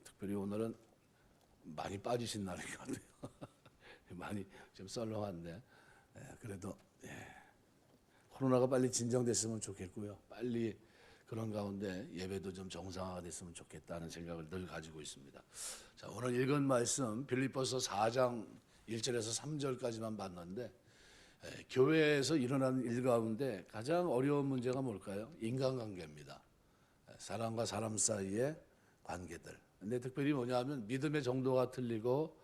특별히 오늘은 많이 빠지신 날인 것 같아요. 많이 좀 썰렁한데 그래도 코로나가 빨리 진정됐으면 좋겠고요. 빨리 그런 가운데 예배도 좀 정상화가 됐으면 좋겠다는 생각을 늘 가지고 있습니다. 자, 오늘 읽은 말씀 빌립보서 4장 1절에서 3절까지만 봤는데 교회에서 일어나는 일 가운데 가장 어려운 문제가 뭘까요? 인간관계입니다. 사람과 사람 사이의 관계들. 근데 특별히 뭐냐면 믿음의 정도가 틀리고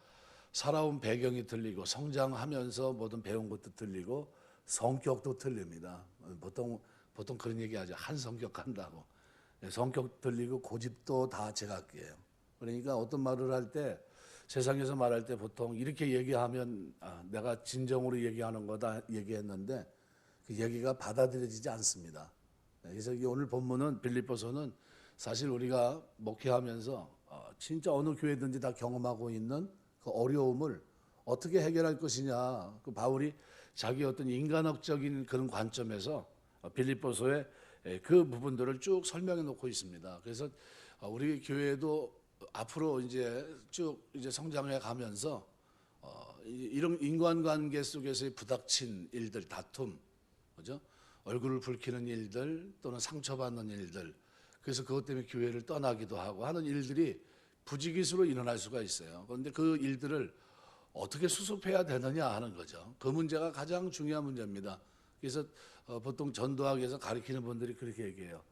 살아온 배경이 틀리고 성장하면서 모든 배운 것도 틀리고 성격도 틀립니다. 보통 그런 얘기하죠. 한 성격 한다고. 성격 틀리고 고집도 다 제각기예요. 그러니까 어떤 말을 할 때 세상에서 말할 때 보통 이렇게 얘기하면 내가 진정으로 얘기하는 거다 얘기했는데 그 얘기가 받아들여지지 않습니다. 그래서 오늘 본문은 빌립보서는 사실 우리가 목회하면서 진짜 어느 교회든지 다 경험하고 있는 그 어려움을 어떻게 해결할 것이냐. 그 바울이 자기 어떤 인간학적인 그런 관점에서 빌립보서의 그 부분들을 쭉 설명해 놓고 있습니다. 그래서 우리 교회도 앞으로 이제 쭉 이제 성장해 가면서 이런 인간관계 속에서의 부닥친 일들, 다툼, 그죠? 얼굴을 붉히는 일들 또는 상처받는 일들, 그래서 그것 때문에 교회를 떠나기도 하고 하는 일들이 부지기수로 일어날 수가 있어요. 그런데 그 일들을 어떻게 수습해야 되느냐 하는 거죠. 그 문제가 가장 중요한 문제입니다. 그래서 보통 전도학에서 가르치는 분들이 그렇게 얘기해요.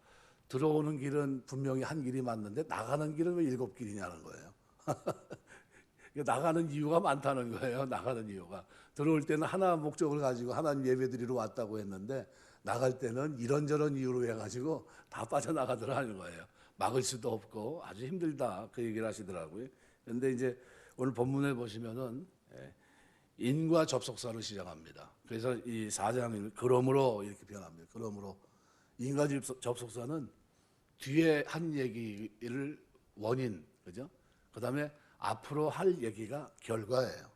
들어오는 길은 분명히 한 길이 맞는데 나가는 길은 왜 7길이냐는 거예요. 나가는 이유가 많다는 거예요. 나가는 이유가. 들어올 때는 하나 목적을 가지고 하나님 예배드리러 왔다고 했는데 나갈 때는 이런저런 이유로 해가지고 다 빠져나가더라는 거예요. 막을 수도 없고 아주 힘들다 그 얘기를 하시더라고요. 그런데 이제 오늘 본문에 보시면은 인과 접속사로 시작합니다. 그래서 이 4장을 그러므로 이렇게 표현합니다. 그러므로 인과 접속사는 뒤에 한 얘기를 원인, 그죠? 그 다음에 앞으로 할 얘기가 결과예요.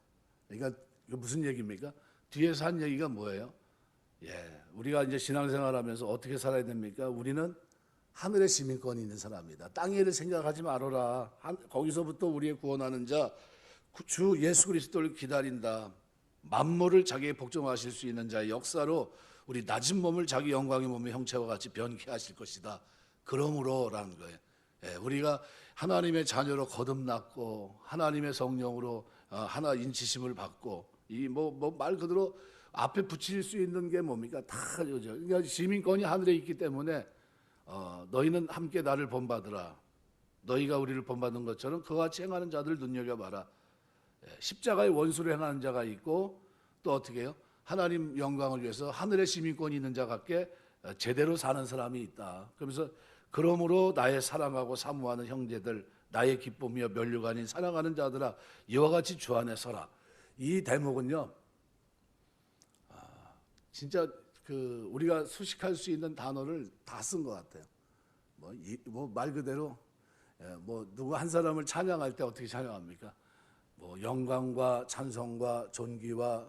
그러니까 무슨 얘기입니까? 뒤에서 한 얘기가 뭐예요? 우리가 이제 신앙생활하면서 어떻게 살아야 됩니까? 우리는 하늘의 시민권이 있는 사람이다. 땅의 일을 생각하지 말아라. 거기서부터 우리의 구원하는 자, 주 예수 그리스도를 기다린다. 만물을 자기의 복종하실 수 있는 자의 역사로 우리 낮은 몸을 자기 영광의 몸의 형체와 같이 변케 하실 것이다. 그러므로라는 거예요. 우리가 하나님의 자녀로 거듭났고 하나님의 성령으로 하나 인치심을 받고 이 말 그대로 앞에 붙일 수 있는 게 뭡니까? 다 그죠. 그러니까 시민권이 하늘에 있기 때문에 너희는 함께 나를 본받으라. 너희가 우리를 본받는 것처럼 그와 같이 행하는 자들을 눈여겨봐라. 십자가의 원수를 행하는 자가 있고 또 어떻게 해요? 하나님 영광을 위해서 하늘의 시민권이 있는 자 같게 제대로 사는 사람이 있다. 그러면서 그러므로 나의 사랑하고 사모하는 형제들, 나의 기쁨이여 면류관인 사랑하는 자들아, 이와 같이 주 안에 서라. 이 대목은요, 진짜 그 우리가 수식할 수 있는 단어를 다 쓴 것 같아요. 말 그대로 누구 한 사람을 찬양할 때 어떻게 찬양합니까? 영광과 찬송과 존귀와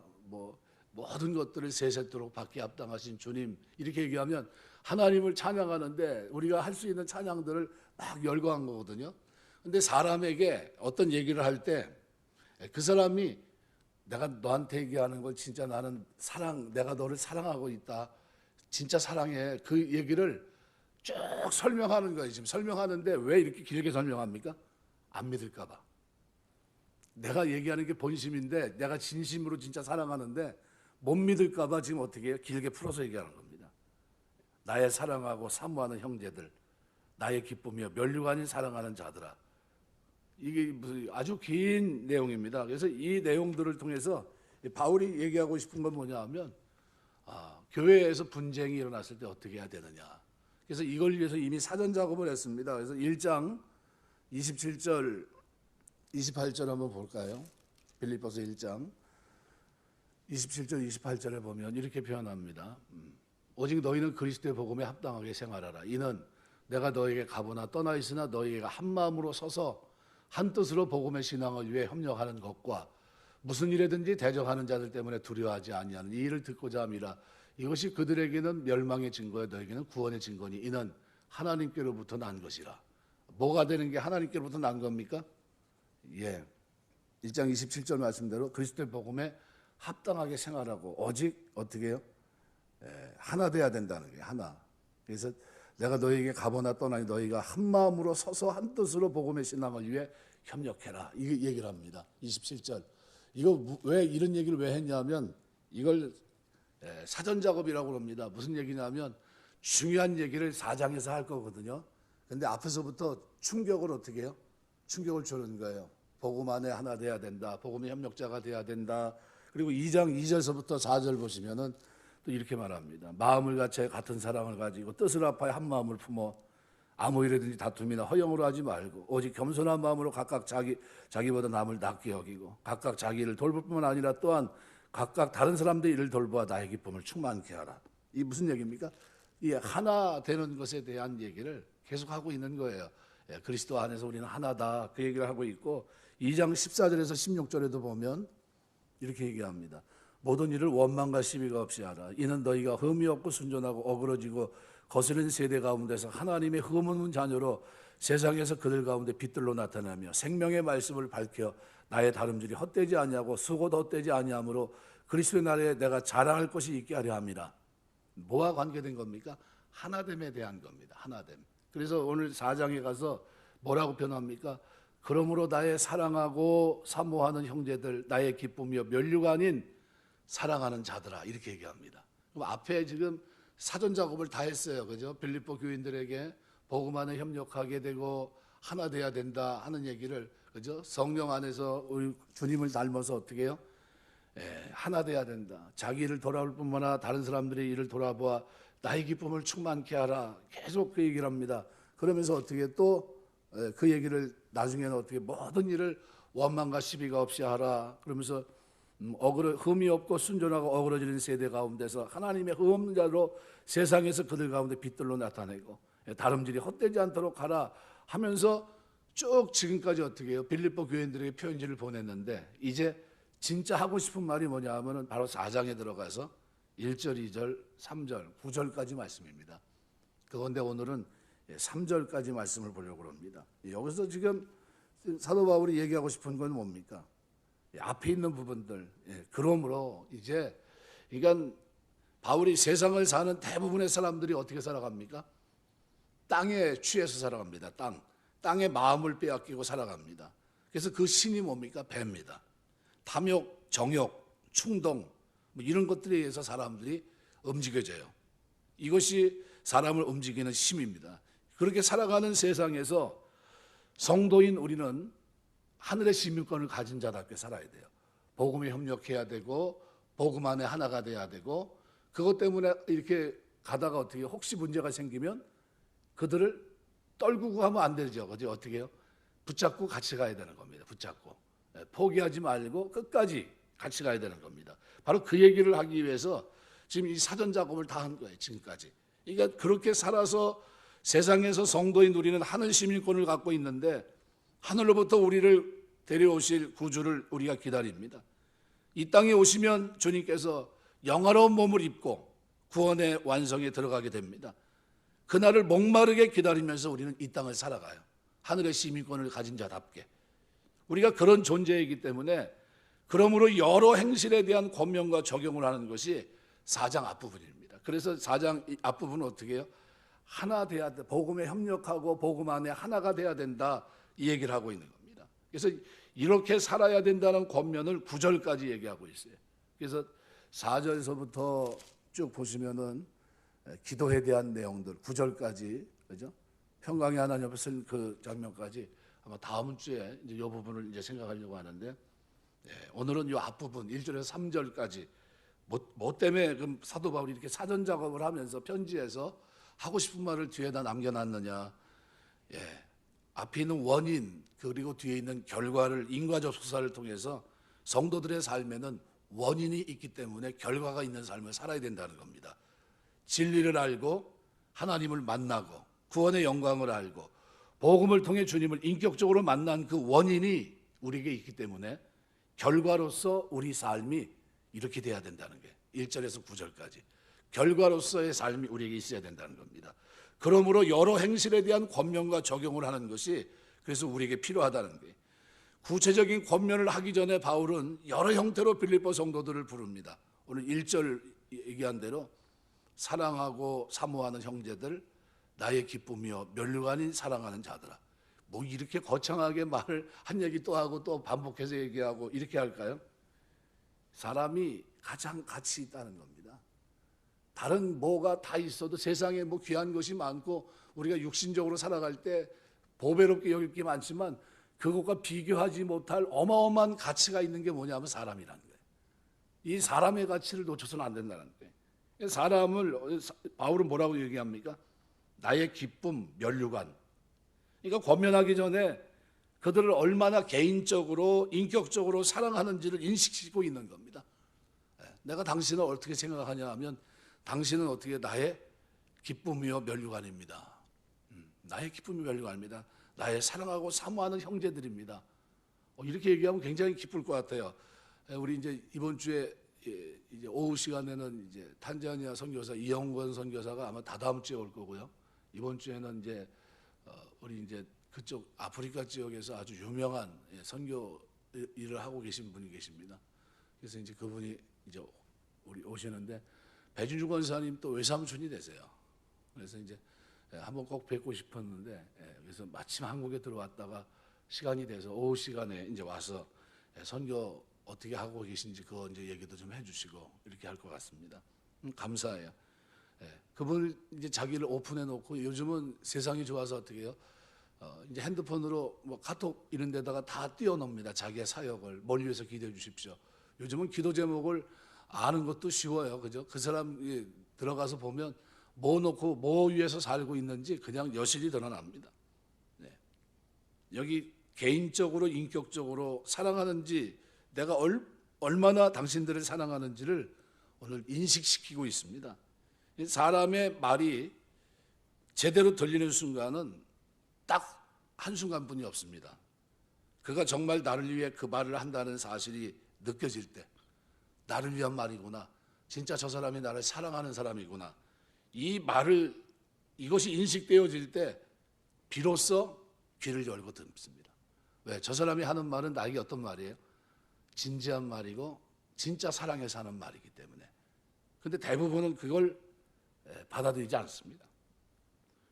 모든 것들을 세세토록 받게 합당하신 주님, 이렇게 얘기하면 하나님을 찬양하는데 우리가 할 수 있는 찬양들을 막 열거한 거거든요. 근데 사람에게 어떤 얘기를 할 때 그 사람이 내가 너한테 얘기하는 걸 진짜 나는 내가 너를 사랑하고 있다, 진짜 사랑해, 그 얘기를 쭉 설명하는 거예요. 지금 설명하는데 왜 이렇게 길게 설명합니까? 안 믿을까 봐. 내가 얘기하는 게 본심인데 내가 진심으로 진짜 사랑하는데 못 믿을까 봐 지금 어떻게 해요? 길게 풀어서 얘기하는 겁니다. 나의 사랑하고 사모하는 형제들, 나의 기쁨이여 면류관인 사랑하는 자들아. 이게 무슨 아주 긴 내용입니다. 그래서 이 내용들을 통해서 바울이 얘기하고 싶은 건 뭐냐 하면 교회에서 분쟁이 일어났을 때 어떻게 해야 되느냐. 그래서 이걸 위해서 이미 사전 작업을 했습니다. 그래서 1장 27절 28절 한번 볼까요? 빌립보서 1장 27절 28절에 보면 이렇게 표현합니다. 오직 너희는 그리스도의 복음에 합당하게 생활하라. 이는 내가 너에게 가보나 떠나 있으나 너희가 한 마음으로 서서 한 뜻으로 복음의 신앙을 위해 협력하는 것과 무슨 일에든지 대적하는 자들 때문에 두려워하지 아니하는 이 일을 듣고자 함이라. 이것이 그들에게는 멸망의 증거요 너에게는 구원의 증거니 이는 하나님께로부터 난 것이라. 뭐가 되는 게 하나님께로부터 난 겁니까? 예. 1장 27절 말씀대로 그리스도의 복음에 합당하게 생활하고 오직 어떻게 해요? 하나 돼야 된다는 거예요. 하나. 그래서 내가 너희에게 가보나 떠나니 너희가 한 마음으로 서서 한 뜻으로 복음의 신앙을 위해 협력해라. 이 얘기를 합니다. 27절. 이거 왜 이런 얘기를 왜 했냐면 이걸 사전 작업이라고 합니다. 무슨 얘기냐면 중요한 얘기를 4장에서 할 거거든요. 근데 앞에서부터 충격을 어떻게 해요? 충격을 주는 거예요. 복음 안에 하나 돼야 된다. 복음의 협력자가 돼야 된다. 그리고 2장 2절서부터 4절 보시면은 또 이렇게 말합니다. 마음을 같이 같은 사랑을 가지고 뜻을 합하여 한 마음을 품어 아무 일에든지 다툼이나 허영으로 하지 말고 오직 겸손한 마음으로 각각 자기보다 남을 낫게 여기고 각각 자기를 돌볼 뿐만 아니라 또한 각각 다른 사람들의 일을 돌보아 나의 기쁨을 충만케 하라. 이 무슨 얘기입니까? 이 하나 되는 것에 대한 얘기를 계속하고 있는 거예요. 그리스도 안에서 우리는 하나다. 그 얘기를 하고 있고 2장 14절에서 16절에도 보면 이렇게 얘기합니다. 모든 일을 원망과 시비가 없이 하라. 이는 너희가 흠이 없고 순전하고 어그러지고 거스른 세대 가운데서 하나님의 흠없는 자녀로 세상에서 그들 가운데 빛들로 나타나며 생명의 말씀을 밝혀 나의 다름질이 헛되지 아니하고 수고도 헛되지 아니하므로 그리스도의 날에 내가 자랑할 것이 있게 하려 함이라. 뭐와 관계된 겁니까? 하나됨에 대한 겁니다. 하나됨. 그래서 오늘 4장에 가서 뭐라고 표현합니까? 그러므로 나의 사랑하고 사모하는 형제들 나의 기쁨이요 면류가 아닌 사랑하는 자들아 이렇게 얘기합니다. 그럼 앞에 지금 사전 작업을 다 했어요. 그죠? 빌립보 교인들에게 복음 안에 협력하게 되고 하나 돼야 된다 하는 얘기를 그죠? 성령 안에서 우리 주님을 닮아서 어떻게 해요? 하나 돼야 된다. 자기 일을 돌아볼 뿐만 아니라 다른 사람들의 일을 돌아보아 나의 기쁨을 충만케 하라. 계속 그 얘기를 합니다. 그러면서 어떻게 또 그 얘기를 나중에는 어떻게 모든 일을 원망과 시비가 없이 하라. 그러면서 흠이 없고 순전하고 어그러지는 세대 가운데서 하나님의 흠 없는 자로 세상에서 그들 가운데 빛들로 나타내고 다름질이 헛되지 않도록 하라 하면서 쭉 지금까지 어떻게 해요? 빌립보 교인들에게 편지를 보냈는데 이제 진짜 하고 싶은 말이 뭐냐 하면은 바로 4장에 들어가서 1절, 2절, 3절, 9절까지 말씀입니다. 그런데 오늘은 3절까지 말씀을 보려고 합니다. 여기서 지금 사도 바울이 얘기하고 싶은 건 뭡니까? 앞에 있는 부분들. 그러므로 이제 그러니까 바울이 세상을 사는 대부분의 사람들이 어떻게 살아갑니까? 땅에 취해서 살아갑니다. 땅의 마음을 빼앗기고 살아갑니다. 그래서 그 신이 뭡니까? 배입니다. 탐욕, 정욕, 충동 뭐 이런 것들에 의해서 사람들이 움직여져요. 이것이 사람을 움직이는 힘입니다. 그렇게 살아가는 세상에서 성도인 우리는 하늘의 시민권을 가진 자답게 살아야 돼요. 복음에 협력해야 되고 복음 안에 하나가 돼야 되고 그것 때문에 이렇게 가다가 어떻게 혹시 문제가 생기면 그들을 떨구고 하면 안 되죠. 그죠? 어떻게 해요? 붙잡고 같이 가야 되는 겁니다. 붙잡고 포기하지 말고 끝까지 같이 가야 되는 겁니다. 바로 그 얘기를 하기 위해서 지금 이 사전 작업을 다 한 거예요. 지금까지. 그러니까 그렇게 살아서 세상에서 성도인 우리는 하늘 시민권을 갖고 있는데 하늘로부터 우리를 데려오실 구주를 우리가 기다립니다. 이 땅에 오시면 주님께서 영화로운 몸을 입고 구원의 완성에 들어가게 됩니다. 그날을 목마르게 기다리면서 우리는 이 땅을 살아가요. 하늘의 시민권을 가진 자답게. 우리가 그런 존재이기 때문에 그러므로 여러 행실에 대한 권면과 적용을 하는 것이 4장 앞부분입니다. 그래서 4장 앞부분은 어떻게 해요? 하나 돼야 돼. 복음에 협력하고 복음 안에 하나가 돼야 된다. 이 얘기를 하고 있는 겁니다. 그래서 이렇게 살아야 된다는 권면을 9절까지 얘기하고 있어요. 그래서 4절에서부터 쭉 보시면은 기도에 대한 내용들 9절까지 그죠? 평강의 하나님 앞에 쓴 그 장면까지 아마 다음 주에 이제 이 부분을 이제 생각하려고 하는데 오늘은 이 앞부분 1절에서 3절까지 뭐 때문에 그럼 사도 바울이 이렇게 사전 작업을 하면서 편지에서 하고 싶은 말을 뒤에다 남겨놨느냐? 앞에 있는 원인 그리고 뒤에 있는 결과를 인과적 수사를 통해서 성도들의 삶에는 원인이 있기 때문에 결과가 있는 삶을 살아야 된다는 겁니다. 진리를 알고 하나님을 만나고 구원의 영광을 알고 복음을 통해 주님을 인격적으로 만난 그 원인이 우리에게 있기 때문에 결과로서 우리 삶이 이렇게 돼야 된다는 게 1절에서 9절까지 결과로서의 삶이 우리에게 있어야 된다는 겁니다. 그러므로 여러 행실에 대한 권면과 적용을 하는 것이 그래서 우리에게 필요하다는 거예요. 구체적인 권면을 하기 전에 바울은 여러 형태로 빌립보 성도들을 부릅니다. 오늘 1절 얘기한 대로 사랑하고 사모하는 형제들, 나의 기쁨이요 면류관인 사랑하는 자들아. 뭐 이렇게 거창하게 말을 한 얘기 또 하고 또 반복해서 얘기하고 이렇게 할까요? 사람이 가장 가치 있다는 겁니다. 다른 뭐가 다 있어도 세상에 뭐 귀한 것이 많고 우리가 육신적으로 살아갈 때 보배롭게 여길 게 많지만 그것과 비교하지 못할 어마어마한 가치가 있는 게 뭐냐면 사람이라는 거예요. 이 사람의 가치를 놓쳐서는 안 된다는 거예요. 사람을 바울은 뭐라고 얘기합니까? 나의 기쁨, 면류관. 그러니까 권면하기 전에 그들을 얼마나 개인적으로 인격적으로 사랑하는지를 인식시키고 있는 겁니다. 내가 당신을 어떻게 생각하냐 하면 당신은 어떻게 나의 기쁨이요 면류관입니다. 나의 기쁨이 면류관입니다. 나의 사랑하고 사모하는 형제들입니다. 이렇게 얘기하면 굉장히 기쁠 것 같아요. 우리 이제 이번 주에 이제 오후 시간에는 이제 탄자니아 선교사 이영권 선교사가 아마 다다음 주에 올 거고요. 이번 주에는 이제 우리 이제 그쪽 아프리카 지역에서 아주 유명한 선교 일을 하고 계신 분이 계십니다. 그래서 이제 그분이 이제 우리 오시는데 배준주 권사님 또 외삼촌이 되세요. 그래서 이제 한번 꼭 뵙고 싶었는데 그래서 마침 한국에 들어왔다가 시간이 돼서 오후 시간에 이제 와서 선교 어떻게 하고 계신지 그거 이제 얘기도 좀 해주시고 이렇게 할 것 같습니다. 감사해요. 그분 이제 자기를 오픈해 놓고 요즘은 세상이 좋아서 어떻게 해요? 이제 핸드폰으로 뭐 카톡 이런 데다가 다 띄워놓습니다. 자기의 사역을 뭘 위해서 기도해 주십시오. 요즘은 기도 제목을 아는 것도 쉬워요. 그죠? 그 사람 들어가서 보면 뭐 놓고 뭐 위해서 살고 있는지 그냥 여실히 드러납니다. 네. 여기 개인적으로 인격적으로 사랑하는지 내가 얼마나 당신들을 사랑하는지를 오늘 인식시키고 있습니다. 사람의 말이 제대로 들리는 순간은 딱 한순간뿐이 없습니다. 그가 정말 나를 위해 그 말을 한다는 사실이 느껴질 때 나를 위한 말이구나. 진짜 저 사람이 나를 사랑하는 사람이구나. 이 말을 이것이 인식되어질 때 비로소 귀를 열고 듣습니다. 왜? 저 사람이 하는 말은 나에게 어떤 말이에요? 진지한 말이고 진짜 사랑해서 하는 말이기 때문에. 그런데 대부분은 그걸 받아들이지 않습니다.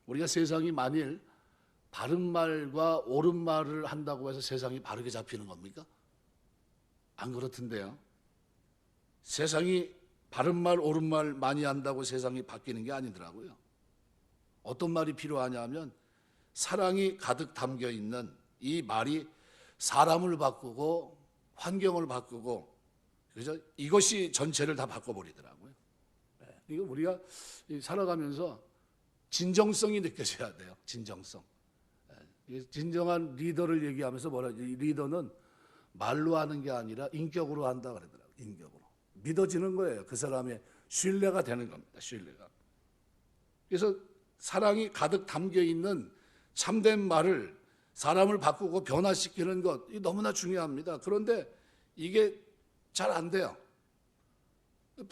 우리가 세상이 만일 바른 말과 옳은 말을 한다고 해서 세상이 바르게 잡히는 겁니까? 안 그렇던데요. 세상이 바른 말, 옳은 말 많이 한다고 세상이 바뀌는 게 아니더라고요. 어떤 말이 필요하냐 하면 사랑이 가득 담겨 있는 이 말이 사람을 바꾸고 환경을 바꾸고 그래서 이것이 전체를 다 바꿔버리더라고요. 이거 우리가 살아가면서 진정성이 느껴져야 돼요. 진정성. 진정한 리더를 얘기하면서 이 리더는 말로 하는 게 아니라 인격으로 한다 그러더라고요. 인격으로. 믿어지는 거예요. 그 사람의 신뢰가 되는 겁니다. 신뢰가. 그래서 사랑이 가득 담겨 있는 참된 말을 사람을 바꾸고 변화시키는 것 너무나 중요합니다. 그런데 이게 잘 안 돼요.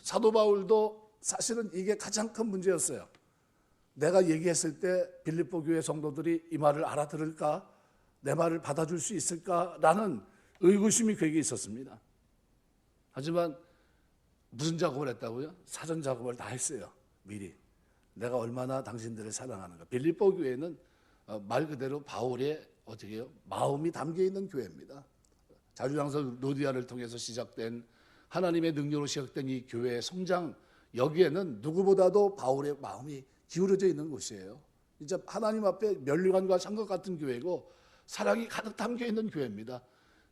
사도 바울도 사실은 이게 가장 큰 문제였어요. 내가 얘기했을 때 빌립보 교회 성도들이 이 말을 알아들을까? 내 말을 받아줄 수 있을까라는 의구심이 그에게 있었습니다. 하지만 무슨 작업을 했다고요? 사전 작업을 다 했어요. 미리. 내가 얼마나 당신들을 사랑하는가. 빌립보 교회는 말 그대로 바울의 어떻게 해요? 마음이 담겨 있는 교회입니다. 자주장서 노디아를 통해서 시작된 하나님의 능력으로 시작된 이 교회의 성장 여기에는 누구보다도 바울의 마음이 기울어져 있는 곳이에요. 진짜 하나님 앞에 면류관과 상것 같은 교회고 사랑이 가득 담겨 있는 교회입니다.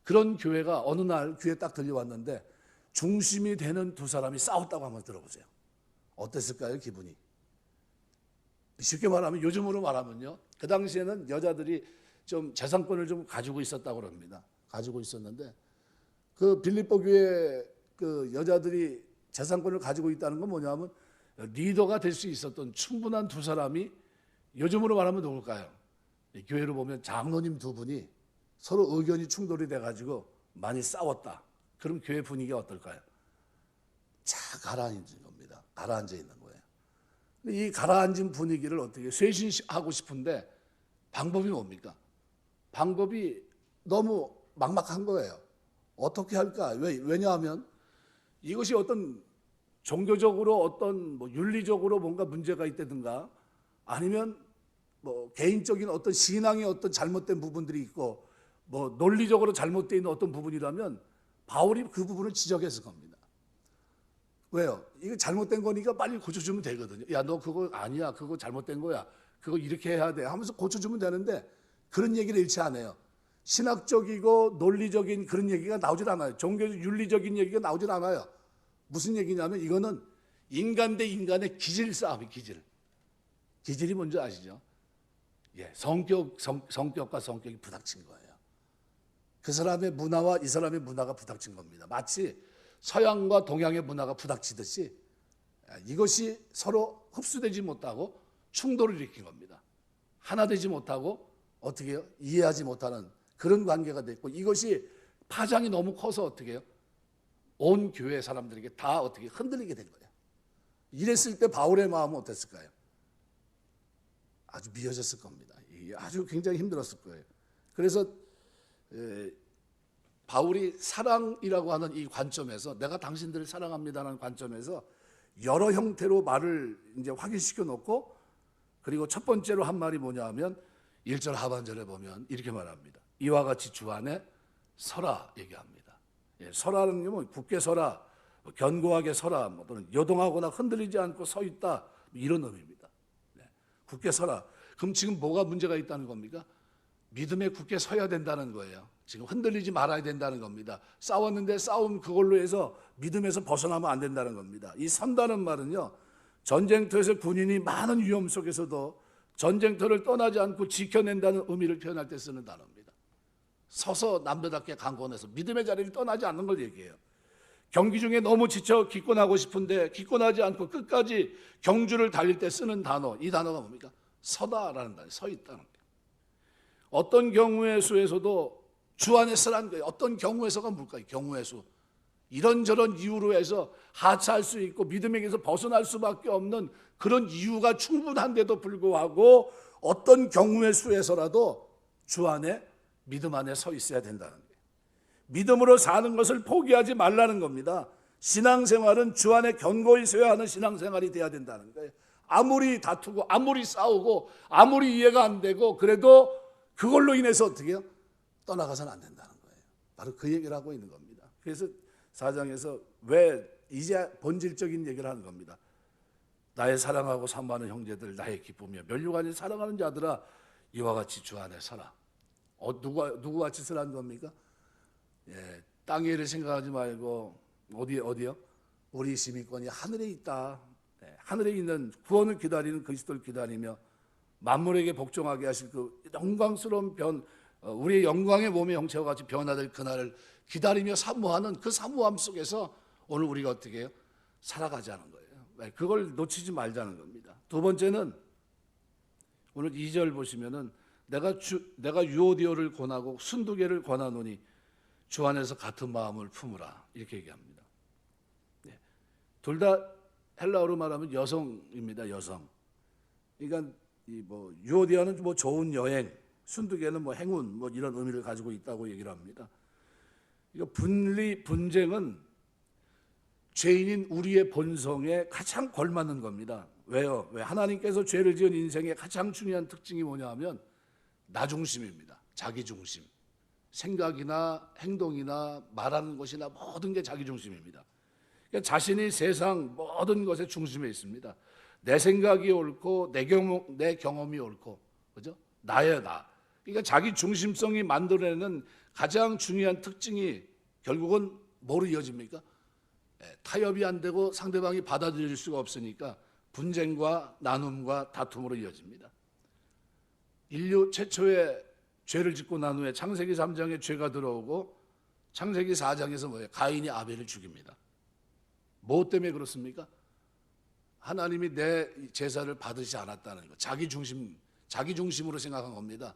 그런 교회가 어느 날 귀에 딱 들려왔는데 중심이 되는 두 사람이 싸웠다고 한번 들어보세요. 어땠을까요, 기분이? 쉽게 말하면 요즘으로 말하면요. 그 당시에는 여자들이 좀 재산권을 좀 가지고 있었다고 합니다. 가지고 있었는데 그 빌립보 교회 그 여자들이 재산권을 가지고 있다는 건 뭐냐면 리더가 될 수 있었던 충분한 두 사람이 요즘으로 말하면 누굴까요? 교회로 보면 장로님 두 분이 서로 의견이 충돌이 돼가지고 많이 싸웠다. 그럼 교회 분위기가 어떨까요? 가라앉은 겁니다. 가라앉아 있는 거예요. 이 가라앉은 분위기를 어떻게 쇄신하고 싶은데 방법이 뭡니까? 방법이 너무 막막한 거예요. 어떻게 할까? 왜냐하면 이것이 어떤 종교적으로 어떤 뭐 윤리적으로 뭔가 문제가 있다든가 아니면 뭐 개인적인 어떤 신앙의 어떤 잘못된 부분들이 있고 뭐 논리적으로 잘못되어 있는 어떤 부분이라면 바울이 그 부분을 지적했을 겁니다. 왜요? 이거 잘못된 거니까 빨리 고쳐주면 되거든요. 야, 너 그거 아니야. 그거 잘못된 거야. 그거 이렇게 해야 돼. 하면서 고쳐주면 되는데 그런 얘기를 일치 안 해요. 신학적이고 논리적인 그런 얘기가 나오질 않아요. 종교적 윤리적인 얘기가 나오질 않아요. 무슨 얘기냐면 이거는 인간 대 인간의 기질 싸움이 기질. 기질이 뭔지 아시죠? 예, 성격과 성격이 부닥친 거예요. 그 사람의 문화와 이 사람의 문화가 부닥친 겁니다. 마치 서양과 동양의 문화가 부닥치듯이 이것이 서로 흡수되지 못하고 충돌을 일으킨 겁니다. 하나 되지 못하고 어떻게 해요? 이해하지 못하는 그런 관계가 됐고 이것이 파장이 너무 커서 어떻게 해요? 온 교회 사람들에게 다 어떻게 흔들리게 된 거예요. 이랬을 때 바울의 마음은 어땠을까요? 아주 미어졌을 겁니다. 아주 굉장히 힘들었을 거예요. 그래서 바울이 사랑이라고 하는 이 관점에서 내가 당신들을 사랑합니다라는 관점에서 여러 형태로 말을 이제 확인시켜 놓고 그리고 첫 번째로 한 말이 뭐냐 하면 1절 하반절에 보면 이렇게 말합니다. 이와 같이 주 안에 서라 얘기합니다. 예, 서라는 게 뭐 굳게 서라, 뭐 견고하게 서라, 뭐 또는 요동하거나 흔들리지 않고 서 있다 이런 의미입니다. 네, 굳게 서라. 그럼 지금 뭐가 문제가 있다는 겁니까? 믿음에 굳게 서야 된다는 거예요. 지금 흔들리지 말아야 된다는 겁니다. 싸웠는데 싸움 그걸로 해서 믿음에서 벗어나면 안 된다는 겁니다. 이 선다는 말은요. 전쟁터에서 군인이 많은 위험 속에서도 전쟁터를 떠나지 않고 지켜낸다는 의미를 표현할 때 쓰는 단어입니다. 서서 남들답게 강권해서 믿음의 자리를 떠나지 않는 걸 얘기해요. 경기 중에 너무 지쳐 기권하고 싶은데 기권하지 않고 끝까지 경주를 달릴 때 쓰는 단어, 이 단어가 뭡니까? 서다라는 단어, 서 있다는 거예요. 어떤 경우의 수에서도 주 안에 서라는 거예요. 어떤 경우에서가 뭘까요? 경우의 수. 이런저런 이유로 해서 하차할 수 있고 믿음에게서 벗어날 수밖에 없는 그런 이유가 충분한데도 불구하고 어떤 경우의 수에서라도 주 안에 믿음 안에 서 있어야 된다는 거예요. 믿음으로 사는 것을 포기하지 말라는 겁니다. 신앙생활은 주 안에 견고히 서야 하는 신앙생활이 돼야 된다는 거예요. 아무리 다투고 아무리 싸우고 아무리 이해가 안 되고 그래도 그걸로 인해서 어떻게 해요? 떠나가서는 안 된다는 거예요. 바로 그 얘기를 하고 있는 겁니다. 그래서 4장에서 왜 이제 본질적인 얘기를 하는 겁니다. 나의 사랑하고 사모하는 형제들 나의 기쁨이여 면류관이 사랑하는 자들아 이와 같이 주 안에 서라. 누구 같이 서라는 겁니까? 예, 땅의 일을 생각하지 말고 어디요? 우리 시민권이 하늘에 있다. 네, 하늘에 있는 구원을 기다리는 그리스도를 기다리며 만물에게 복종하게 하실 그 영광스러운 우리의 영광의 몸의 형체와 같이 변화될 그날을 기다리며 사모하는 그 사모함 속에서 오늘 우리가 어떻게 해요? 살아가자는 거예요. 그걸 놓치지 말자는 겁니다. 두 번째는 오늘 2절 보시면은 내가 유오디오를 권하고 순두개를 권하노니 주 안에서 같은 마음을 품으라 이렇게 얘기합니다. 네. 둘 다 헬라어로 말하면 여성입니다. 여성. 그러니까 유오디아는 뭐 좋은 여행, 순두개는 뭐 행운, 뭐 이런 의미를 가지고 있다고 얘기를 합니다. 이거 분쟁은 죄인인 우리의 본성에 가장 걸맞는 겁니다. 왜요? 왜 하나님께서 죄를 지은 인생의 가장 중요한 특징이 뭐냐 하면 나 중심입니다. 자기 중심. 생각이나 행동이나 말하는 것이나 모든 게 자기 중심입니다. 그러니까 자신이 세상 모든 것의 중심에 있습니다. 내 생각이 옳고 내 경험이 옳고, 그죠? 나야 나. 그러니까 자기 중심성이 만들어내는 가장 중요한 특징이 결국은 뭐로 이어집니까? 타협이 안 되고 상대방이 받아들일 수가 없으니까 분쟁과 나눔과 다툼으로 이어집니다. 인류 최초의 죄를 짓고 난 후에 창세기 3장에 죄가 들어오고 창세기 4장에서 뭐예요? 가인이 아벨을 죽입니다. 뭐 때문에 그렇습니까? 하나님이 내 제사를 받으시지 않았다는 거. 자기 중심으로 생각한 겁니다.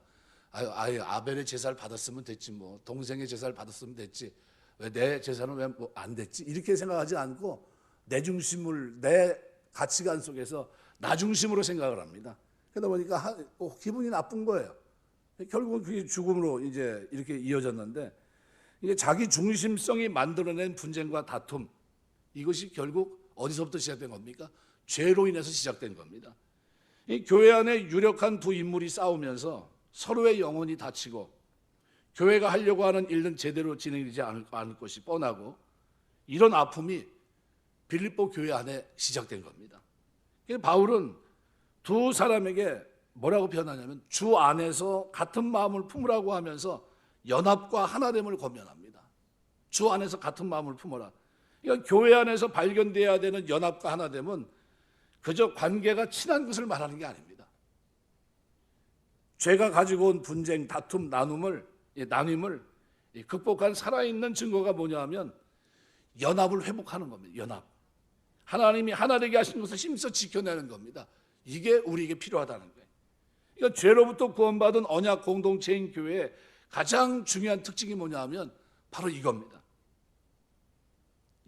아예 아벨의 제사를 받았으면 됐지 뭐. 동생의 제사를 받았으면 됐지. 왜 내 제사는 왜 안 됐지? 이렇게 생각하지 않고 내 중심을 내 가치관 속에서 나 중심으로 생각을 합니다. 그러다 보니까 기분이 나쁜 거예요. 결국은 그게 죽음으로 이제 이렇게 이어졌는데, 이게 자기 중심성이 만들어낸 분쟁과 다툼, 이것이 결국 어디서부터 시작된 겁니까? 죄로 인해서 시작된 겁니다. 이 교회 안에 유력한 두 인물이 싸우면서 서로의 영혼이 다치고 교회가 하려고 하는 일은 제대로 진행되지 않을 것이 뻔하고, 이런 아픔이 빌립보 교회 안에 시작된 겁니다. 바울은 두 사람에게 뭐라고 표현하냐면 주 안에서 같은 마음을 품으라고 하면서 연합과 하나됨을 권면합니다. 주 안에서 같은 마음을 품어라. 그러니까 교회 안에서 발견돼야 되는 연합과 하나됨은 그저 관계가 친한 것을 말하는 게 아닙니다. 죄가 가지고 온 분쟁, 다툼, 나눔을 극복한 살아있는 증거가 뭐냐 하면 연합을 회복하는 겁니다. 연합. 하나님이 하나 되게 하신 것을 힘써 지켜내는 겁니다. 이게 우리에게 필요하다는 거예요. 그러니까 죄로부터 구원받은 언약 공동체인 교회의 가장 중요한 특징이 뭐냐 하면 바로 이겁니다.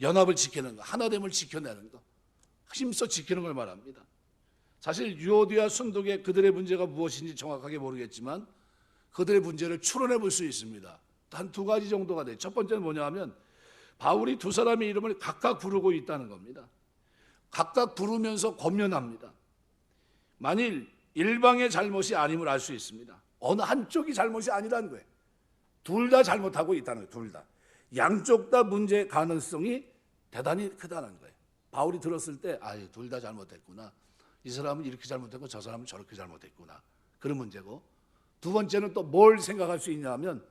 연합을 지키는 거, 하나됨을 지켜내는 거, 힘써 지키는 걸 말합니다. 사실 유오디아 순독의 그들의 문제가 무엇인지 정확하게 모르겠지만 그들의 문제를 추론해 볼 수 있습니다. 한 두 가지 정도가 돼요. 첫 번째는 뭐냐 하면 바울이 두 사람의 이름을 각각 부르고 있다는 겁니다. 각각 부르면서 권면합니다. 만일 일방의 잘못이 아님을 알 수 있습니다. 어느 한쪽이 잘못이 아니라는 거예요. 둘 다 잘못하고 있다는 거예요. 둘 다. 양쪽 다 문제의 가능성이 대단히 크다는 거예요. 바울이 들었을 때 둘 다 잘못했구나. 이 사람은 이렇게 잘못했고 저 사람은 저렇게 잘못했구나. 그런 문제고, 두 번째는 또 뭘 생각할 수 있냐 하면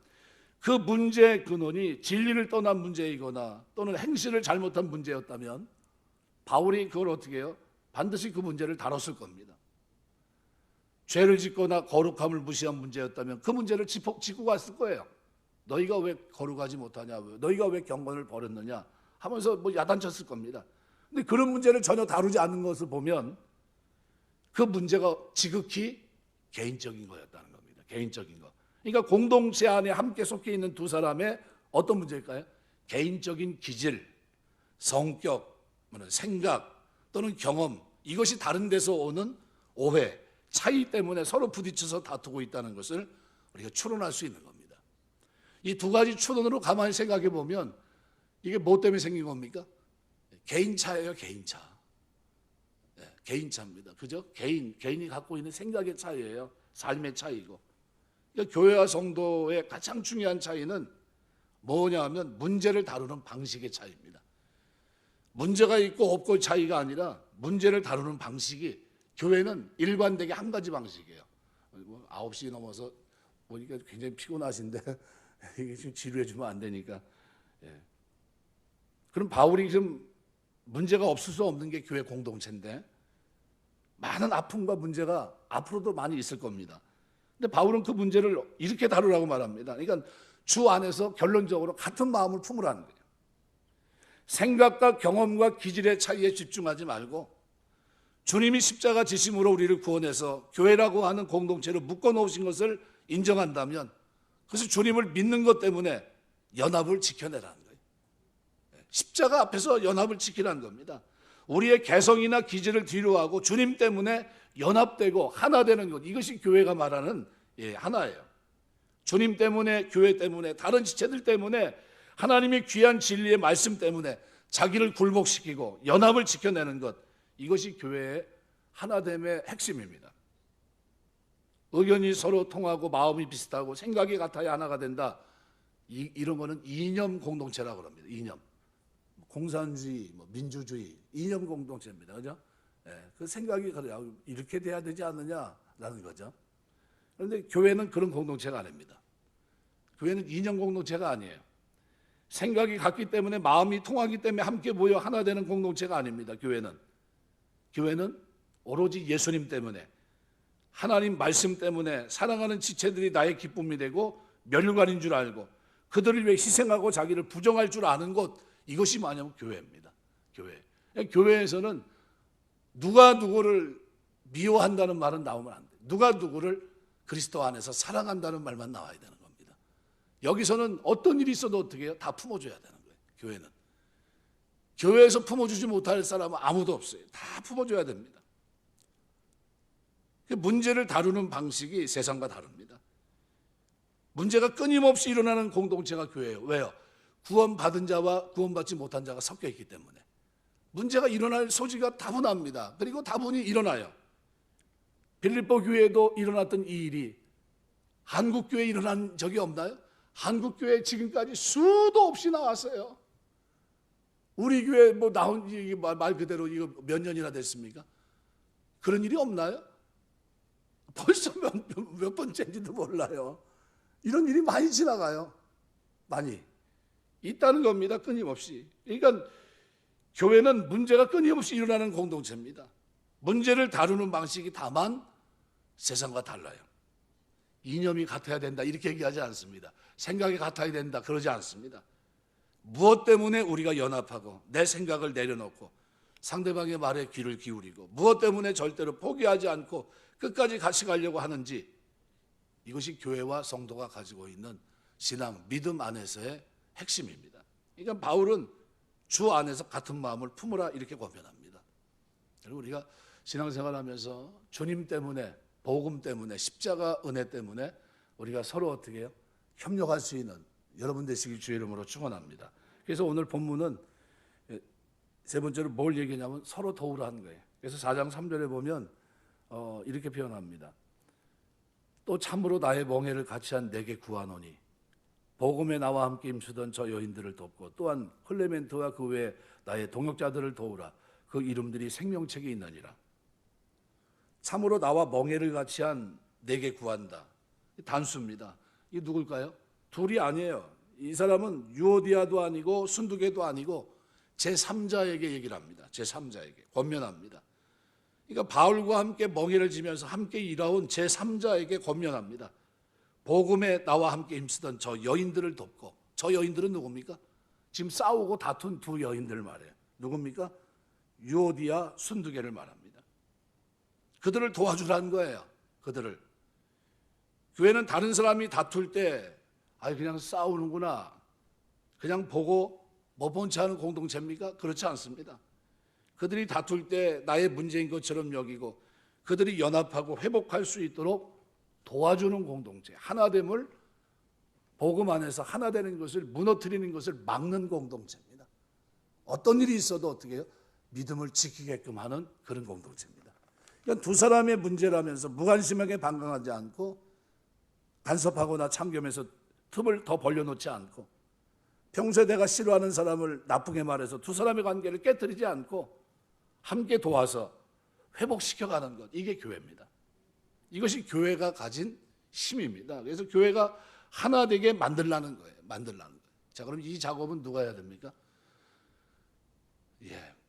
그 문제의 근원이 진리를 떠난 문제이거나 또는 행실을 잘못한 문제였다면 바울이 그걸 어떻게 해요? 반드시 그 문제를 다뤘을 겁니다. 죄를 짓거나 거룩함을 무시한 문제였다면 그 문제를 짚고 갔을 거예요. 너희가 왜 거룩하지 못하냐, 너희가 왜 경건을 버렸느냐 하면서 야단쳤을 겁니다. 근데 그런 문제를 전혀 다루지 않는 것을 보면 그 문제가 지극히 개인적인 거였다는 겁니다. 개인적인 거. 그러니까 공동체 안에 함께 속해 있는 두 사람의 어떤 문제일까요? 개인적인 기질, 성격, 생각 또는 경험, 이것이 다른 데서 오는 오해, 차이 때문에 서로 부딪혀서 다투고 있다는 것을 우리가 추론할 수 있는 겁니다. 이 두 가지 추론으로 가만히 생각해 보면 이게 뭐 때문에 생긴 겁니까? 개인차예요, 개인차. 개인차입니다. 그죠? 개인이 갖고 있는 생각의 차이예요. 삶의 차이고. 그러니까 교회와 성도의 가장 중요한 차이는 뭐냐 하면 문제를 다루는 방식의 차이입니다. 문제가 있고 없고 차이가 아니라 문제를 다루는 방식이 교회는 일관되게 한 가지 방식이에요. 9시 넘어서 보니까 굉장히 피곤하신데 이게 지금 지루해 주면 안 되니까. 그럼 바울이 지금 문제가 없을 수 없는 게 교회 공동체인데 많은 아픔과 문제가 앞으로도 많이 있을 겁니다. 근데 바울은 그 문제를 이렇게 다루라고 말합니다. 그러니까 주 안에서 결론적으로 같은 마음을 품으라는 거예요. 생각과 경험과 기질의 차이에 집중하지 말고 주님이 십자가 지심으로 우리를 구원해서 교회라고 하는 공동체로 묶어놓으신 것을 인정한다면 그래서 주님을 믿는 것 때문에 연합을 지켜내라는 거예요. 십자가 앞에서 연합을 지키라는 겁니다. 우리의 개성이나 기질을 뒤로하고 주님 때문에 연합되고 하나 되는 것, 이것이 교회가 말하는 하나예요. 주님 때문에, 교회 때문에, 다른 지체들 때문에, 하나님의 귀한 진리의 말씀 때문에 자기를 굴복시키고 연합을 지켜내는 것, 이것이 교회의 하나됨의 핵심입니다. 의견이 서로 통하고 마음이 비슷하고 생각이 같아야 하나가 된다. 이런 거는 이념 공동체라고 합니다. 이념. 공산주의, 민주주의, 이념 공동체입니다. 그죠? 그 생각이 이렇게 돼야 되지 않느냐라는 거죠. 그런데 교회는 그런 공동체가 아닙니다. 교회는 이념 공동체가 아니에요. 생각이 같기 때문에, 마음이 통하기 때문에 함께 모여 하나 되는 공동체가 아닙니다. 교회는 오로지 예수님 때문에, 하나님 말씀 때문에 사랑하는 지체들이 나의 기쁨이 되고 멸관인 줄 알고 그들을 위해 희생하고 자기를 부정할 줄 아는 것, 이것이 뭐냐면 교회입니다. 교회에서는 누가 누구를 미워한다는 말은 나오면 안 돼요. 누가 누구를 그리스도 안에서 사랑한다는 말만 나와야 되는 겁니다. 여기서는 어떤 일이 있어도 어떻게 해요? 다 품어줘야 되는 거예요. 교회는. 교회에서 품어주지 못할 사람은 아무도 없어요. 다 품어줘야 됩니다. 문제를 다루는 방식이 세상과 다릅니다. 문제가 끊임없이 일어나는 공동체가 교회예요. 왜요? 구원받은 자와 구원받지 못한 자가 섞여 있기 때문에 문제가 일어날 소지가 다분합니다. 그리고 다분히 일어나요. 빌립보 교회에도 일어났던 이 일이 한국 교회에 일어난 적이 없나요? 한국 교회 지금까지 수도 없이 나왔어요. 우리 교회 뭐 나온 말 그대로 이거 몇 년이나 됐습니까? 그런 일이 없나요? 벌써 몇 번째인지도 몰라요. 이런 일이 많이 지나가요. 많이 있다는 겁니다. 끊임없이. 그러니까 교회는 문제가 끊임없이 일어나는 공동체입니다. 문제를 다루는 방식이 다만 세상과 달라요. 이념이 같아야 된다 이렇게 얘기하지 않습니다. 생각이 같아야 된다 그러지 않습니다. 무엇 때문에 우리가 연합하고 내 생각을 내려놓고 상대방의 말에 귀를 기울이고 무엇 때문에 절대로 포기하지 않고 끝까지 같이 가려고 하는지, 이것이 교회와 성도가 가지고 있는 신앙, 믿음 안에서의 핵심입니다. 그러니까 바울은 주 안에서 같은 마음을 품으라 이렇게 권면합니다. 그리고 우리가 신앙생활하면서 주님 때문에, 복음 때문에, 십자가 은혜 때문에 우리가 서로 어떻게 해요? 협력할 수 있는 여러분 되시길 주의 이름으로 축원합니다. 그래서 오늘 본문은 세 번째로 뭘 얘기냐면 서로 도우라는 거예요. 그래서 4장 3절에 보면 이렇게 표현합니다. 또 참으로 나의 멍에를 같이 한 내게 구하노니 복음에 나와 함께 힘쓰던 저 여인들을 돕고 또한 클레멘트와 그 외에 나의 동역자들을 도우라. 그 이름들이 생명책에 있느니라. 참으로 나와 멍에를 같이 한 내게 구한다. 단수입니다. 이게 누굴까요? 둘이 아니에요. 이 사람은 유오디아도 아니고 순두개도 아니고 제3자에게 얘기를 합니다. 제3자에게 권면합니다. 그러니까 바울과 함께 멍에를 지면서 함께 일해온 제3자에게 권면합니다. 복음에 나와 함께 힘쓰던 저 여인들을 돕고, 저 여인들은 누굽니까? 지금 싸우고 다툰 두 여인들 말이에요. 누굽니까? 유오디아, 순두개를 말합니다. 그들을 도와주라는 거예요. 그들을. 교회는 다른 사람이 다툴 때 그냥 싸우는구나, 그냥 보고 뭐 본치 않은 공동체입니까? 그렇지 않습니다. 그들이 다툴 때 나의 문제인 것처럼 여기고 그들이 연합하고 회복할 수 있도록 도와주는 공동체, 하나됨을, 복음 안에서 하나 되는 것을 무너뜨리는 것을 막는 공동체입니다. 어떤 일이 있어도 어떻게 해요? 믿음을 지키게끔 하는 그런 공동체입니다. 그러니까 두 사람의 문제라면서 무관심하게 방황하지 않고 간섭하거나 참견해서 틈을 더 벌려놓지 않고 평소에 내가 싫어하는 사람을 나쁘게 말해서 두 사람의 관계를 깨뜨리지 않고 함께 도와서 회복시켜가는 것, 이게 교회입니다. 이것이 교회가 가진 힘입니다. 그래서 교회가 하나 되게 만들라는 거예요. 자, 그럼 이 작업은 누가 해야 됩니까?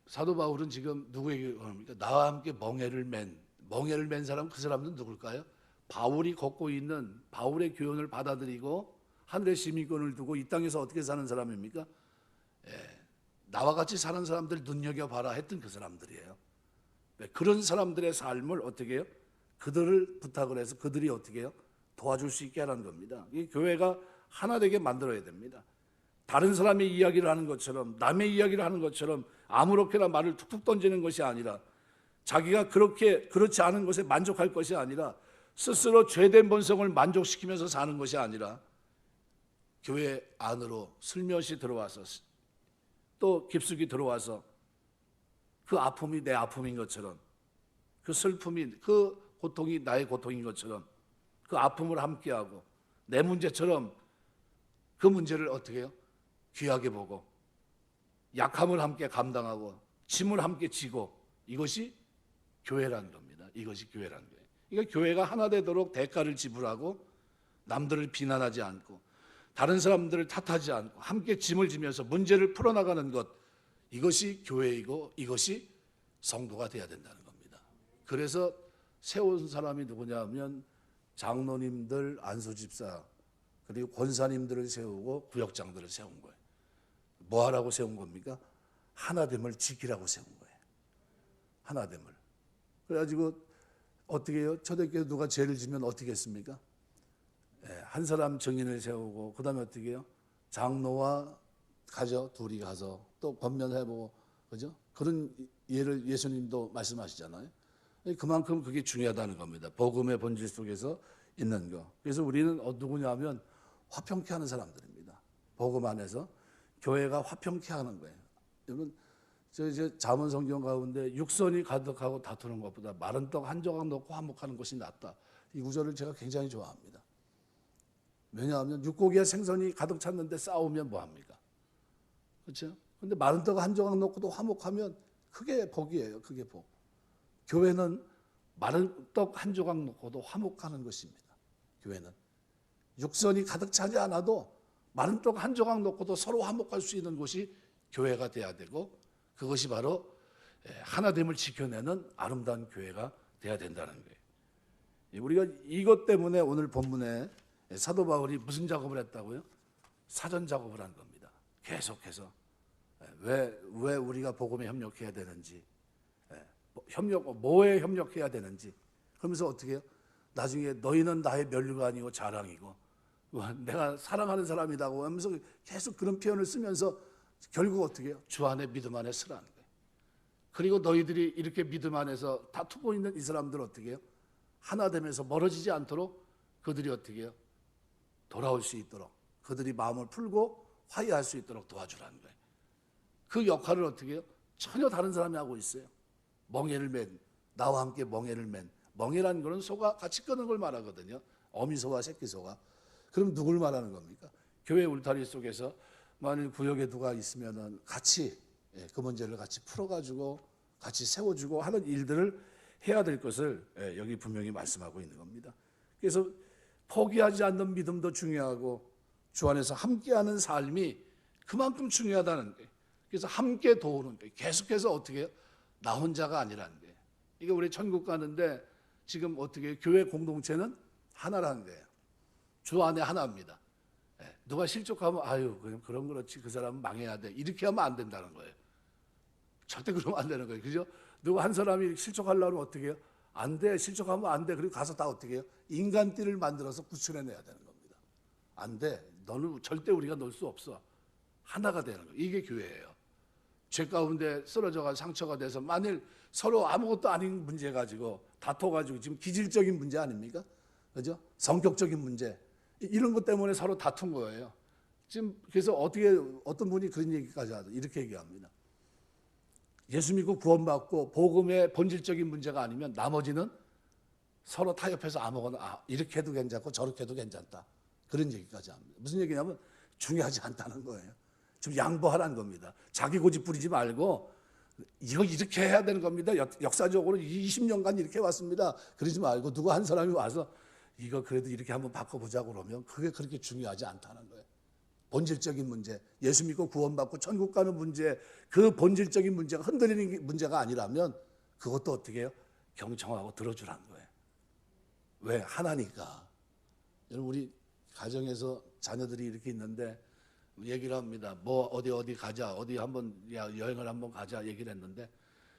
사도 바울은 지금 누구에게 합니까? 나와 함께 멍에를 맨 사람, 그 사람은 누굴까요? 바울이 걷고 있는 바울의 교훈을 받아들이고 하늘의 시민권을 두고 이 땅에서 어떻게 사는 사람입니까? 나와 같이 사는 사람들 눈여겨봐라 했던 그 사람들이에요. 그런 사람들의 삶을 어떻게 해요? 그들을 부탁을 해서 그들이 어떻게 해요? 도와줄 수 있게 하라는 겁니다. 이 교회가 하나 되게 만들어야 됩니다. 다른 사람의 이야기를 하는 것처럼, 남의 이야기를 하는 것처럼 아무렇게나 말을 툭툭 던지는 것이 아니라, 자기가 그렇지 않은 것에 만족할 것이 아니라, 스스로 죄된 본성을 만족시키면서 사는 것이 아니라 교회 안으로 슬며시 들어와서 또 깊숙이 들어와서 그 아픔이 내 아픔인 것처럼, 그 슬픔이, 그 고통이 나의 고통인 것처럼 그 아픔을 함께하고 내 문제처럼 그 문제를 어떻게 해요? 귀하게 보고 약함을 함께 감당하고 짐을 함께 지고, 이것이 교회라는 겁니다. 이것이 교회라는 거예요. 그러니까 교회가 하나 되도록 대가를 지불하고 남들을 비난하지 않고 다른 사람들을 탓하지 않고 함께 짐을 지면서 문제를 풀어나가는 것, 이것이 교회이고 이것이 성도가 돼야 된다는 겁니다. 그래서 세운 사람이 누구냐 하면 장로님들, 안수집사, 그리고 권사님들을 세우고 구역장들을 세운 거예요. 뭐 하라고 세운 겁니까? 하나됨을 지키라고 세운 거예요. 하나됨을. 그래가지고 어떻게 해요? 초대교회 누가 죄를 지면 어떻게 했습니까? 한 사람 증인을 세우고 그 다음에 어떻게 해요? 장로와 가죠. 둘이 가서 또 권면해보고, 그죠? 그런 예를 예수님도 말씀하시잖아요. 그만큼 그게 중요하다는 겁니다. 복음의 본질 속에서 있는 거. 그래서 우리는 누구냐면 화평케 하는 사람들입니다. 복음 안에서 교회가 화평케 하는 거예요. 여러분, 저 잠언 성경 가운데 육선이 가득하고 다투는 것보다 마른 떡 한 조각 넣고 화목하는 것이 낫다. 이 구절을 제가 굉장히 좋아합니다. 왜냐하면 육고기와 생선이 가득 찼는데 싸우면 뭐합니까? 그렇죠? 근데 마른 떡 한 조각 넣고도 화목하면 그게 복이에요. 그게 복. 교회는 마른 떡 한 조각 넣고도 화목하는 것입니다. 교회는 육선이 가득 차지 않아도 마른 떡 한 조각 넣고도 서로 화목할 수 있는 곳이 교회가 돼야 되고, 그것이 바로 하나됨을 지켜내는 아름다운 교회가 돼야 된다는 거예요. 우리가 이것 때문에 오늘 본문에 사도 바울이 무슨 작업을 했다고요? 사전 작업을 한 겁니다. 계속해서 왜 우리가 복음에 협력해야 되는지, 뭐에 협력해야 되는지. 그러면서 어떻게 해요? 나중에 너희는 나의 면류가 아니고 자랑이고 내가 사랑하는 사람이라고 하면서 계속 그런 표현을 쓰면서 결국 어떻게 해요? 주 안에 믿음 안에 서라는 거예요. 그리고 너희들이 이렇게 믿음 안에서 다투고 있는 이 사람들 어떻게 해요? 하나 되면서 멀어지지 않도록 그들이 어떻게 해요? 돌아올 수 있도록, 그들이 마음을 풀고 화해할 수 있도록 도와주라는 거예요. 그 역할을 어떻게 해요? 전혀 다른 사람이 하고 있어요. 멍에를 맨, 나와 함께 멍에를 맨. 멍에라는 거는 소가 같이 끄는 걸 말하거든요. 어미소와 새끼소가. 그럼 누굴 말하는 겁니까? 교회 울타리 속에서 만일 구역에 누가 있으면은 같이 그 문제를 같이 풀어가지고 같이 세워주고 하는 일들을 해야 될 것을 여기 분명히 말씀하고 있는 겁니다. 그래서 포기하지 않는 믿음도 중요하고 주 안에서 함께하는 삶이 그만큼 중요하다는 거예요. 그래서 함께 도우는 거예요. 계속해서 어떻게 해요? 나 혼자가 아니라는 거예요. 이게 우리 천국 가는데 지금 어떻게 해요? 교회 공동체는 하나라는 거예요. 주 안에 하나입니다. 누가 실족하면 아유 그럼 그렇지, 그 사람은 망해야 돼, 이렇게 하면 안 된다는 거예요. 절대 그러면 안 되는 거예요. 그죠? 누가 한 사람이 실족하려면 어떻게 해요? 안 돼, 실족하면 안 돼. 그리고 가서 다 어떻게 해요? 인간띠를 만들어서 구출해내야 되는 겁니다. 안 돼, 너는 절대 우리가 넣을 수 없어. 하나가 되는 거예요. 이게 교회예요. 죄 가운데 쓰러져가 상처가 돼서 만일 서로 아무것도 아닌 문제 가지고 다퉈가지고 지금 기질적인 문제 아닙니까? 그죠? 성격적인 문제, 이런 것 때문에 서로 다툰 거예요. 지금 그래서 어떤 분이 그런 얘기까지 하죠. 이렇게 얘기합니다. 예수 믿고 구원받고 복음의 본질적인 문제가 아니면 나머지는 서로 타협해서 아무거나 이렇게 해도 괜찮고 저렇게 해도 괜찮다. 그런 얘기까지 합니다. 무슨 얘기냐면 중요하지 않다는 거예요. 좀 양보하라는 겁니다. 자기 고집 부리지 말고 이거 이렇게 해야 되는 겁니다. 역사적으로 20년간 이렇게 왔습니다. 그러지 말고 누구 한 사람이 와서 이거 그래도 이렇게 한번 바꿔보자고 그러면 그게 그렇게 중요하지 않다는 거예요. 본질적인 문제, 예수 믿고 구원받고 천국 가는 문제, 그 본질적인 문제가 흔들리는 문제가 아니라면 그것도 어떻게 해요? 경청하고 들어주라는 거예요. 왜? 하나니까. 여러분, 우리 가정에서 자녀들이 이렇게 있는데 얘기를 합니다. 뭐 어디 가자, 어디 한번 여행을 한번 가자 얘기를 했는데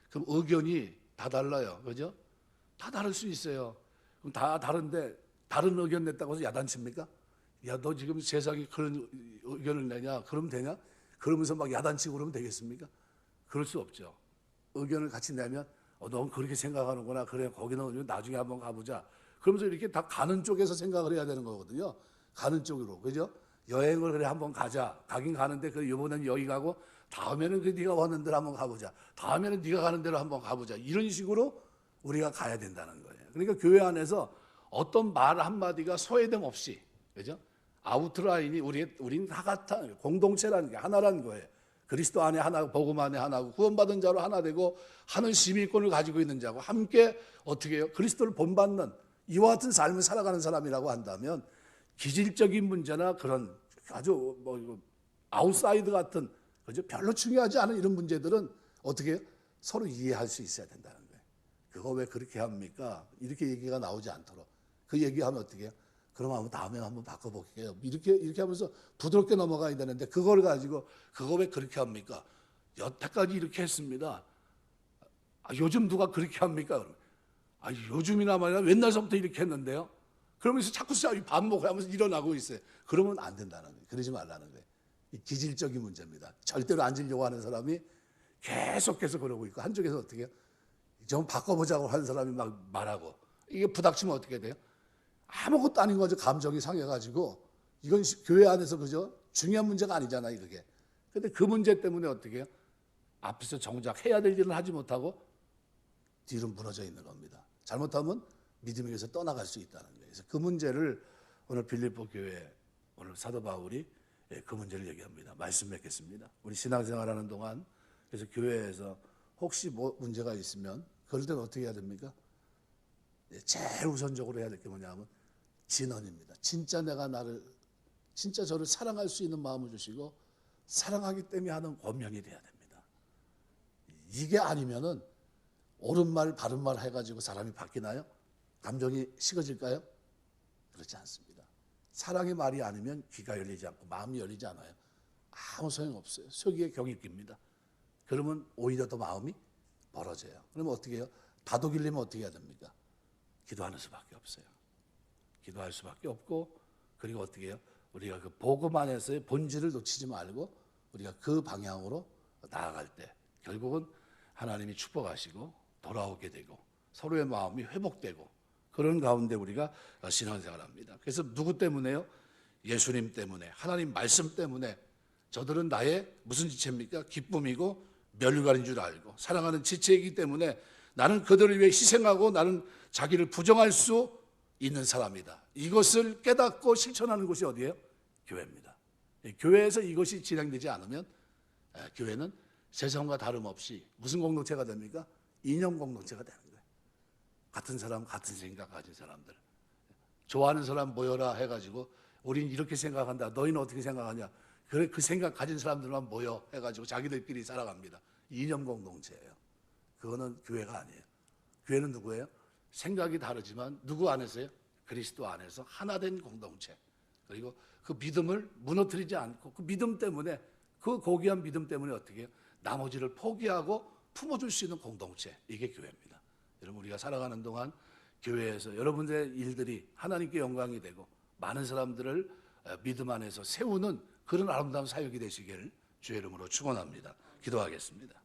그럼 의견이 다 달라요. 그죠? 다 다를 수 있어요. 그럼 다 다른데 다른 의견 냈다고 해서 야단칩니까? 야, 너 지금 세상에 그런 의견을 내냐? 그러면 되냐? 그러면서 막 야단치고 그러면 되겠습니까? 그럴 수 없죠. 의견을 같이 내면 넌 그렇게 생각하는구나. 그래, 거기는 나중에 한번 가보자. 그러면서 이렇게 다 가는 쪽에서 생각을 해야 되는 거거든요. 가는 쪽으로. 그죠? 여행을 그래 한번 가자. 가긴 가는데 그 이번엔 여기 가고 다음에는 그 네가 왔는 데로 한번 가보자. 다음에는 네가 가는 데로 한번 가보자. 이런 식으로 우리가 가야 된다는 거예요. 그러니까 교회 안에서 어떤 말 한마디가 소외됨 없이, 그죠? 아우트라인이 우린 다 같아. 공동체라는 게 하나라는 거예요. 그리스도 안에 하나고 복음 안에 하나고 구원받은 자로 하나 되고 하는 시민권을 가지고 있는 자고 함께 어떻게 해요? 그리스도를 본받는 이와 같은 삶을 살아가는 사람이라고 한다면 기질적인 문제나 그런 아주 아웃사이드 같은, 그죠? 별로 중요하지 않은 이런 문제들은 어떻게 해요? 서로 이해할 수 있어야 된다는 거예요. 그거 왜 그렇게 합니까? 이렇게 얘기가 나오지 않도록. 그 얘기하면 어떻게 해요? 그럼 다음에 한번 바꿔볼게요. 이렇게 하면서 부드럽게 넘어가야 되는데 그걸 가지고 그거 왜 그렇게 합니까? 여태까지 이렇게 했습니다. 요즘 누가 그렇게 합니까? 요즘이나 말이야 옛날서부터 이렇게 했는데요. 그러면서 자꾸 반복을 하면서 일어나고 있어요. 그러면 안 된다는 거예요. 그러지 말라는 거예요. 이 기질적인 문제입니다. 절대로 앉으려고 하는 사람이 계속해서 그러고 있고 한쪽에서 어떻게 해요? 좀 바꿔보자고 하는 사람이 막 말하고 이게 부닥치면 어떻게 돼요? 아무것도 아닌 거죠. 감정이 상해가지고 이건 교회 안에서 그죠? 중요한 문제가 아니잖아요, 그게. 근데 그 문제 때문에 어떻게 해요? 앞에서 정작 해야 될 일을 하지 못하고 뒤로 무너져 있는 겁니다. 잘못하면 믿음에서 떠나갈 수 있다는 거예요. 그래서 그 문제를 오늘 빌립보 교회 오늘 사도 바울이 그 문제를 얘기합니다. 말씀 맺겠습니다. 우리 신앙생활하는 동안 그래서 교회에서 혹시 뭐 문제가 있으면 그럴 때는 어떻게 해야 됩니까? 제일 우선적으로 해야 될 게 뭐냐면 진언입니다. 진짜 진짜 저를 사랑할 수 있는 마음을 주시고 사랑하기 때문에 하는 권면이 돼야 됩니다. 이게 아니면은 옳은 말 바른 말 해가지고 사람이 바뀌나요? 감정이 식어질까요? 그렇지 않습니다. 사랑의 말이 아니면 귀가 열리지 않고 마음이 열리지 않아요. 아무 소용없어요. 속이에 경이 낍니다. 그러면 오히려 더 마음이 멀어져요. 그러면 어떻게 해요? 다독이려면 어떻게 해야 됩니까? 기도하는 수밖에 없어요. 기도할 수밖에 없고 그리고 어떻게 해요? 우리가 그 복음 안에서의 본질을 놓치지 말고 우리가 그 방향으로 나아갈 때 결국은 하나님이 축복하시고 돌아오게 되고 서로의 마음이 회복되고 그런 가운데 우리가 신앙생활합니다. 그래서 누구 때문에요? 예수님 때문에 하나님 말씀 때문에 저들은 나의 무슨 지체입니까? 기쁨이고 멸류관인 줄 알고 사랑하는 지체이기 때문에 나는 그들을 위해 희생하고 나는 자기를 부정할 수 있는 사람이다. 이것을 깨닫고 실천하는 곳이 어디예요? 교회입니다. 교회에서 이것이 진행되지 않으면 교회는 세상과 다름없이 무슨 공동체가 됩니까? 이념 공동체가 되는 거예요. 같은 사람, 같은 생각 가진 사람들. 좋아하는 사람 모여라 해가지고 우린 이렇게 생각한다. 너희는 어떻게 생각하냐? 그래 그 생각 가진 사람들만 모여 해가지고 자기들끼리 살아갑니다. 이념 공동체예요. 그거는 교회가 아니에요. 교회는 누구예요? 생각이 다르지만 누구 안에서요? 그리스도 안에서 하나된 공동체. 그리고 그 믿음을 무너뜨리지 않고 그 믿음 때문에 그 고귀한 믿음 때문에 어떻게 해요? 나머지를 포기하고 품어줄 수 있는 공동체. 이게 교회입니다. 여러분 우리가 살아가는 동안 교회에서 여러분들의 일들이 하나님께 영광이 되고 많은 사람들을 믿음 안에서 세우는 그런 아름다운 사역이 되시길 주의 이름으로 축원합니다. 기도하겠습니다.